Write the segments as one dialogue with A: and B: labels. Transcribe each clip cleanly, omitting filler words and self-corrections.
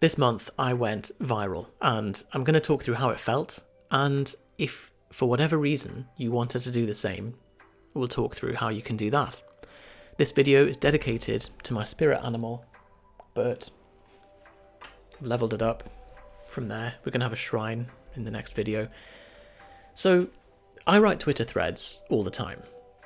A: This month I went viral, and I'm going to talk through how it felt, and if for whatever reason you wanted to do the same, we'll talk through how you can do that. This video is dedicated to my spirit animal, Bert. I've leveled it up. From there, we're going to have a shrine in the next video. So, I write Twitter threads all the time.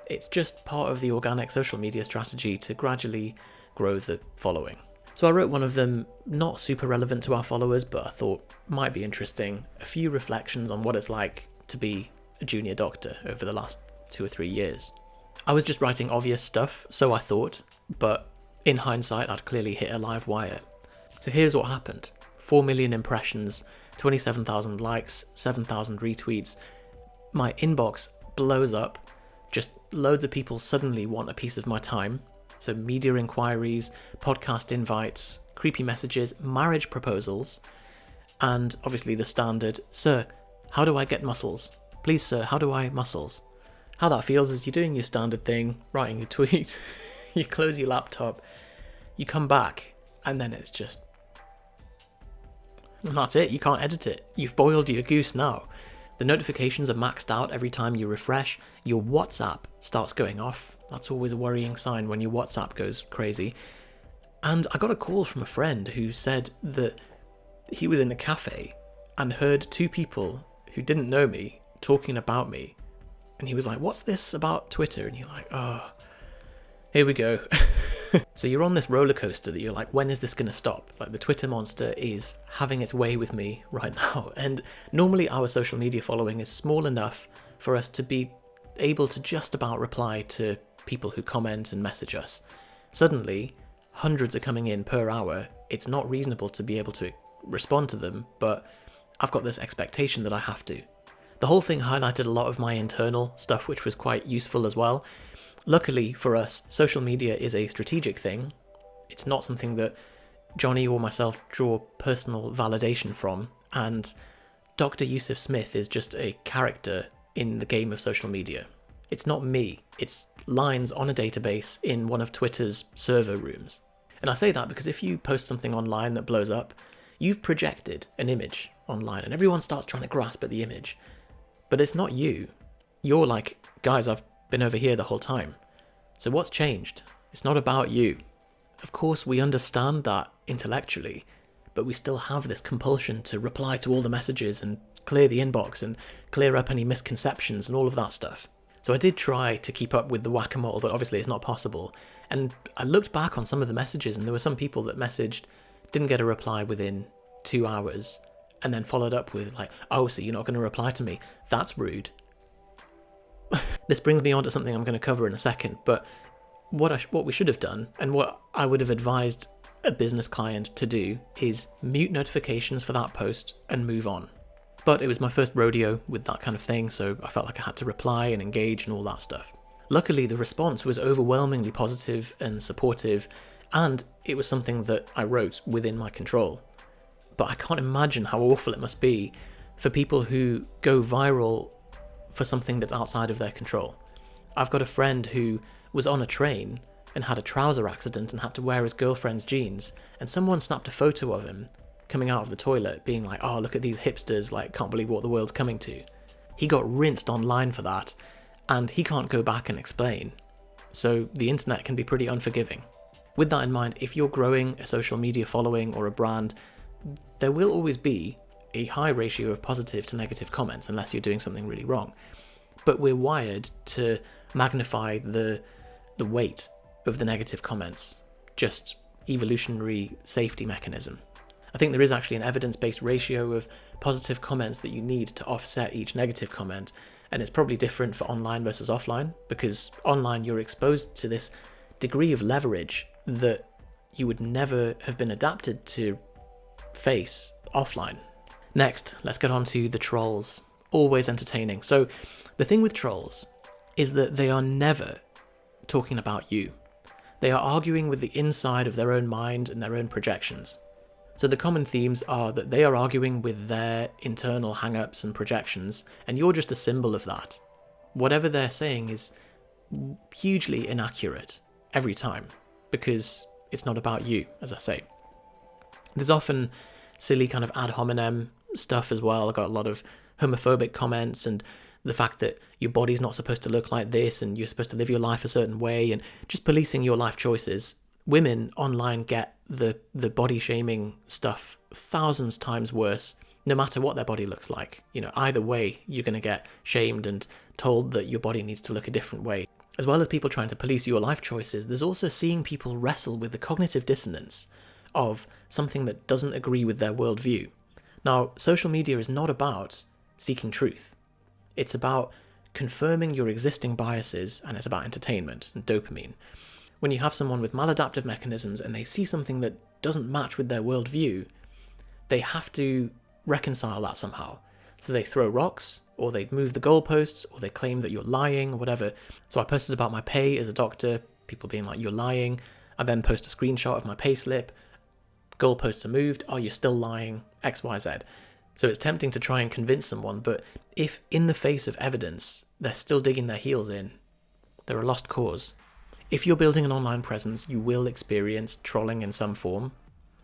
A: It's just part of the organic social media strategy to gradually grow the following. So I wrote one of them, not super relevant to our followers, but I thought might be interesting. A few reflections on what it's like to be a junior doctor over the last 2 or 3 years. I was just writing obvious stuff, so I thought, but in hindsight I'd clearly hit a live wire. So here's what happened. 4 million impressions, 27,000 likes, 7,000 retweets. My inbox blows up. Just loads of people suddenly want a piece of my time. So media inquiries, podcast invites, creepy messages, marriage proposals, and obviously the standard, "Sir, how do I get muscles? Please sir, how do I muscles?" How that feels is you're doing your standard thing, writing your tweet, you close your laptop, you come back, and then it's just... and that's it, you can't edit it. You've boiled your goose now. The notifications are maxed out every time you refresh. Your WhatsApp starts going off. That's always a worrying sign when your WhatsApp goes crazy. And I got a call from a friend who said that he was in a cafe and heard 2 people who didn't know me talking about me. And he was like, "What's this about Twitter?" And you're like, "Oh, here we go." So you're on this roller coaster that you're like, when is this going to stop? Like, the Twitter monster is having its way with me right now. And normally our social media following is small enough for us to be able to just about reply to people who comment and message us. Suddenly, hundreds are coming in per hour. It's not reasonable to be able to respond to them, but I've got this expectation that I have to. The whole thing highlighted a lot of my internal stuff, which was quite useful as well. Luckily for us, social media is a strategic thing. It's not something that Johnny or myself draw personal validation from, and Dr. Yusuf Smith is just a character in the game of social media. It's not me, it's lines on a database in one of Twitter's server rooms. And I say that because if you post something online that blows up, you've projected an image online and everyone starts trying to grasp at the image. But it's not you. You're like, "Guys, I've been over here the whole time. So what's changed? It's not about you." Of course, we understand that intellectually, but we still have this compulsion to reply to all the messages and clear the inbox and clear up any misconceptions and all of that stuff. So I did try to keep up with the whack-a-mole, but obviously it's not possible. And I looked back on some of the messages, and there were some people that messaged, didn't get a reply within 2 hours, and then followed up with like, "Oh, so you're not going to reply to me? That's rude." This brings me on to something I'm going to cover in a second, but what we should have done, and what I would have advised a business client to do, is mute notifications for that post and move on. But it was my first rodeo with that kind of thing, so I felt like I had to reply and engage and all that stuff. Luckily, the response was overwhelmingly positive and supportive, and it was something that I wrote within my control. But I can't imagine how awful it must be for people who go viral for something that's outside of their control. I've got a friend who was on a train and had a trouser accident and had to wear his girlfriend's jeans, and someone snapped a photo of him coming out of the toilet being like, "Oh, look at these hipsters, like, can't believe what the world's coming to." He got rinsed online for that, and he can't go back and explain. So the internet can be pretty unforgiving. With that in mind, if you're growing a social media following or a brand, there will always be a high ratio of positive to negative comments unless you're doing something really wrong. But we're wired to magnify the weight of the negative comments, just evolutionary safety mechanism. I think there is actually an evidence-based ratio of positive comments that you need to offset each negative comment, and it's probably different for online versus offline, because online you're exposed to this degree of leverage that you would never have been adapted to face offline. Next, let's get on to the trolls. Always entertaining. So the thing with trolls is that they are never talking about you. They are arguing with the inside of their own mind and their own projections. So the common themes are that they are arguing with their internal hang-ups and projections, and you're just a symbol of that. Whatever they're saying is hugely inaccurate every time, because it's not about you, as I say. There's often silly kind of ad hominem stuff as well. I got a lot of homophobic comments, and the fact that your body's not supposed to look like this and you're supposed to live your life a certain way, and just policing your life choices. Women online get the body shaming stuff thousands times worse, no matter what their body looks like. You know, either way, you're going to get shamed and told that your body needs to look a different way. As well as people trying to police your life choices, there's also seeing people wrestle with the cognitive dissonance of something that doesn't agree with their worldview. Now, social media is not about seeking truth. It's about confirming your existing biases, and it's about entertainment and dopamine. When you have someone with maladaptive mechanisms and they see something that doesn't match with their worldview, they have to reconcile that somehow. So they throw rocks, or they move the goalposts, or they claim that you're lying, or whatever. So I posted about my pay as a doctor, people being like, you're lying. I then post a screenshot of my pay slip. Goalposts are moved. Are you still lying? X, Y, Z. So it's tempting to try and convince someone, but if in the face of evidence, they're still digging their heels in, they're a lost cause. If you're building an online presence, you will experience trolling in some form.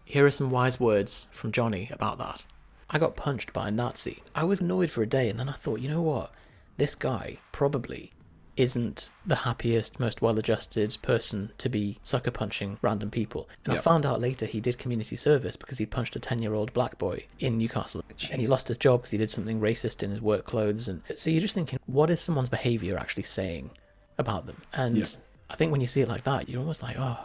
A: Here are some wise words from Johnny about that. I got punched by a Nazi. I was annoyed for a day, and then I thought, you know what? This guy probably isn't the happiest, most well-adjusted person to be sucker punching random people. And I found out later he did community service because he punched a 10-year-old black boy in Newcastle. Jeez. And he lost his job because he did something racist in his work clothes. And so you're just thinking, what is someone's behaviour actually saying about them? And I think when you see it like that, you're almost like, oh,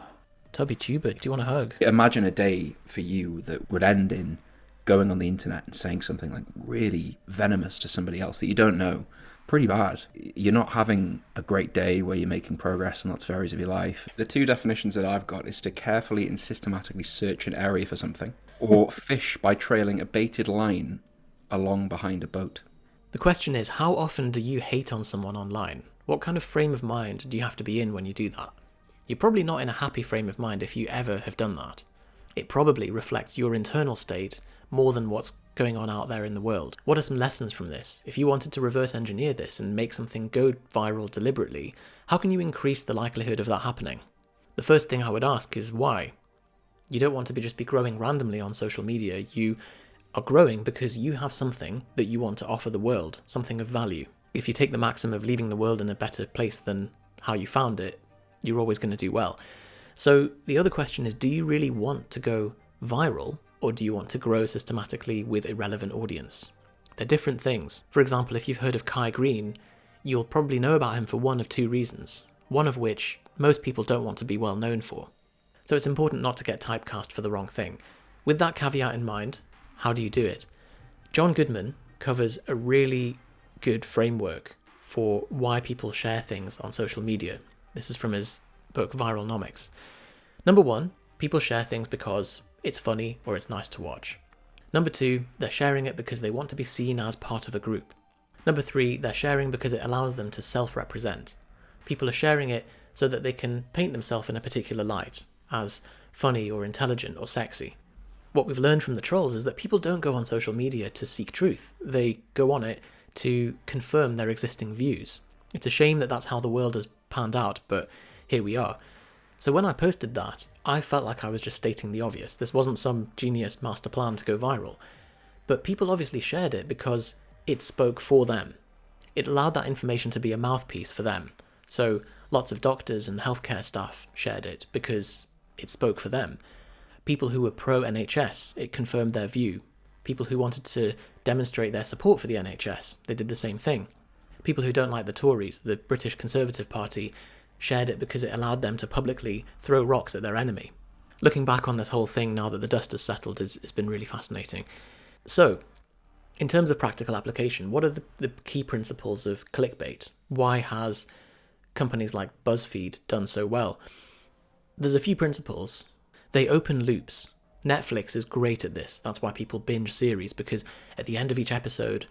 A: Tubby Tuber, do you want a hug?
B: Imagine a day for you that would end in going on the internet and saying something like really venomous to somebody else that you don't know. Pretty bad. You're not having a great day where you're making progress in lots of areas of your life. The two definitions that I've got is to carefully and systematically search an area for something, or fish by trailing a baited line along behind a boat.
A: The question is, how often do you hate on someone online? What kind of frame of mind do you have to be in when you do that? You're probably not in a happy frame of mind if you ever have done that. It probably reflects your internal state more than what's going on out there in the world. What are some lessons from this? If you wanted to reverse engineer this and make something go viral deliberately, how can you increase the likelihood of that happening? The first thing I would ask is why? You don't want to just be growing randomly on social media. You are growing because you have something that you want to offer the world, something of value. If you take the maxim of leaving the world in a better place than how you found it, you're always going to do well. So the other question is, do you really want to go viral, or do you want to grow systematically with a relevant audience? They're different things. For example, if you've heard of Kai Green, you'll probably know about him for one of two reasons, one of which most people don't want to be well known for. So it's important not to get typecast for the wrong thing. With that caveat in mind, how do you do it? John Goodman covers a really good framework for why people share things on social media. This is from his book Viralnomics. Number one, people share things because it's funny or it's nice to watch. Number two, they're sharing it because they want to be seen as part of a group. Number three, they're sharing because it allows them to self-represent. People are sharing it so that they can paint themselves in a particular light, as funny or intelligent or sexy. What we've learned from the trolls is that people don't go on social media to seek truth. They go on it to confirm their existing views. It's a shame that that's how the world has panned out, but here we are. So when I posted that, I felt like I was just stating the obvious. This wasn't some genius master plan to go viral. But people obviously shared it because it spoke for them. It allowed that information to be a mouthpiece for them. So lots of doctors and healthcare staff shared it because it spoke for them. People who were pro-NHS, it confirmed their view. People who wanted to demonstrate their support for the NHS, they did the same thing. People who don't like the Tories, the British Conservative Party, shared it because it allowed them to publicly throw rocks at their enemy. Looking back on this whole thing now that the dust has settled has been really fascinating. So, in terms of practical application, what are the key principles of clickbait? Why has companies like BuzzFeed done so well? There's a few principles. They open loops. Netflix is great at this. That's why people binge series, because at the end of each episode,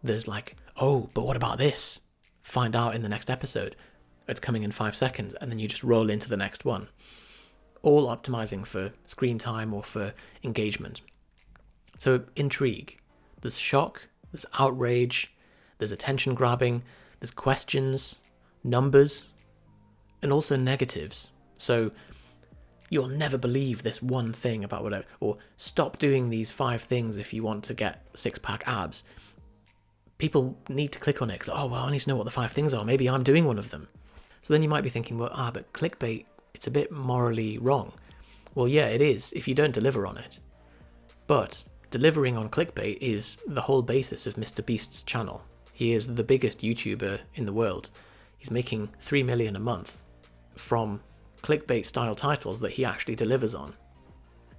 A: there's like, oh, but what about this? Find out in the next episode. It's coming in 5 seconds, and then you just roll into the next one. All optimizing for screen time or for engagement. So intrigue. There's shock, there's outrage, there's attention grabbing, there's questions, numbers, and also negatives. So you'll never believe this one thing about whatever, or stop doing these 5 things if you want to get 6-pack abs. People need to click on it, 'cause, oh, well, I need to know what the 5 things are. Maybe I'm doing one of them. So then you might be thinking, well, but clickbait, it's a bit morally wrong. Well, yeah, it is if you don't deliver on it. But delivering on clickbait is the whole basis of Mr. Beast's channel. He is the biggest YouTuber in the world. He's making 3 million a month from clickbait style titles that he actually delivers on.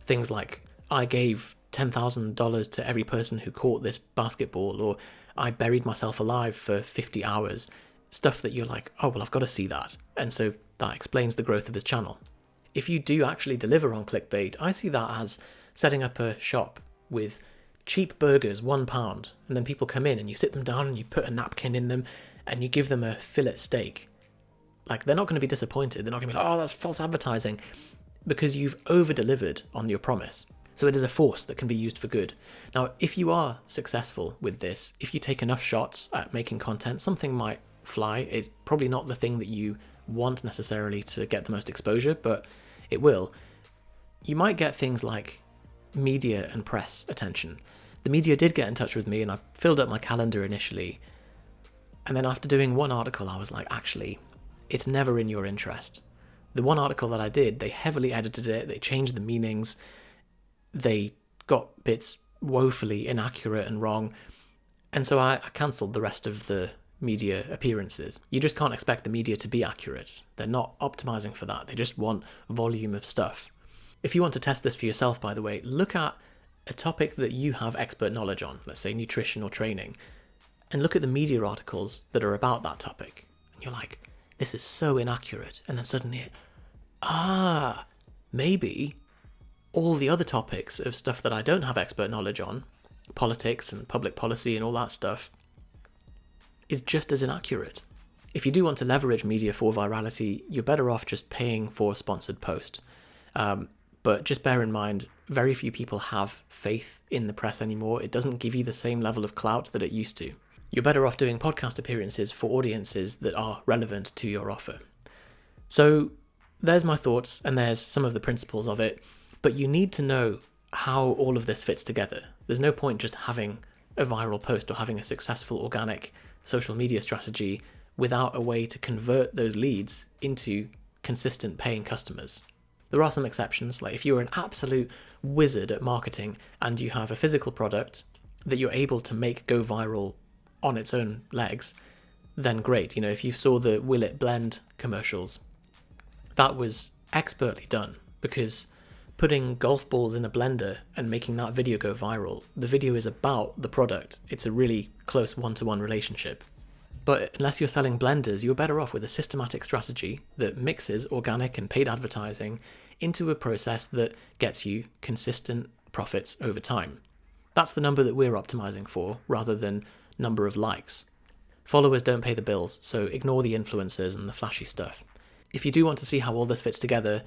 A: Things like, I gave $10,000 to every person who caught this basketball, or I buried myself alive for 50 hours. Stuff that you're like, oh, well, I've got to see that. And so that explains the growth of his channel. If you do actually deliver on clickbait, I see that as setting up a shop with cheap burgers, £1, and then people come in and you sit them down and you put a napkin in them and you give them a fillet steak. Like, they're not going to be disappointed. They're not going to be like, oh, that's false advertising, because you've over-delivered on your promise. So it is a force that can be used for good. Now, if you are successful with this, if you take enough shots at making content, something might fly. It's probably not the thing that you want necessarily to get the most exposure, but it will. You might get things like media and press attention. The media did get in touch with me, and I filled up my calendar initially. And then after doing one article, I was like, actually, it's never in your interest. The one article that I did, they heavily edited it, they changed the meanings, they got bits woefully inaccurate and wrong, and so I cancelled the rest of the media appearances. You just can't expect the media to be accurate. They're not optimizing for that. They just want volume of stuff. If you want to test this for yourself, by the way, look at a topic that you have expert knowledge on, let's say nutrition or training, and look at the media articles that are about that topic. And you're like, this is so inaccurate. And then suddenly, maybe all the other topics of stuff that I don't have expert knowledge on, politics and public policy and all that stuff, is just as inaccurate. If you do want to leverage media for virality, you're better off just paying for a sponsored post. But just bear in mind, very few people have faith in the press anymore. It doesn't give you the same level of clout that it used to. You're better off doing podcast appearances for audiences that are relevant to your offer. So there's my thoughts, and there's some of the principles of it, but you need to know how all of this fits together. There's no point just having a viral post or having a successful organic social media strategy without a way to convert those leads into consistent paying customers. There are some exceptions, like if you're an absolute wizard at marketing and you have a physical product that you're able to make go viral on its own legs, then great. You know, if you saw the Will It Blend commercials, that was expertly done, because putting golf balls in a blender and making that video go viral, the video is about the product. It's a really close one-to-one relationship. But unless you're selling blenders, you're better off with a systematic strategy that mixes organic and paid advertising into a process that gets you consistent profits over time. That's the number that we're optimizing for, rather than number of likes. Followers don't pay the bills, so ignore the influencers and the flashy stuff. If you do want to see how all this fits together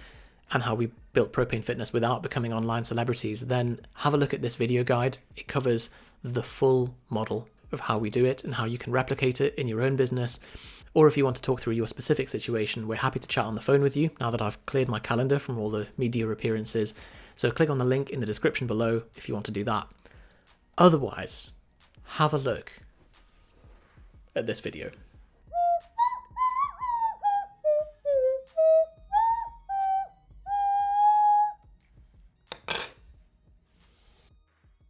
A: and how we built Propane Fitness without becoming online celebrities, then have a look at this video guide. It covers the full model of how we do it and how you can replicate it in your own business. Or if you want to talk through your specific situation, we're happy to chat on the phone with you now that I've cleared my calendar from all the media appearances. So click on the link in the description below if you want to do that. Otherwise, have a look at this video.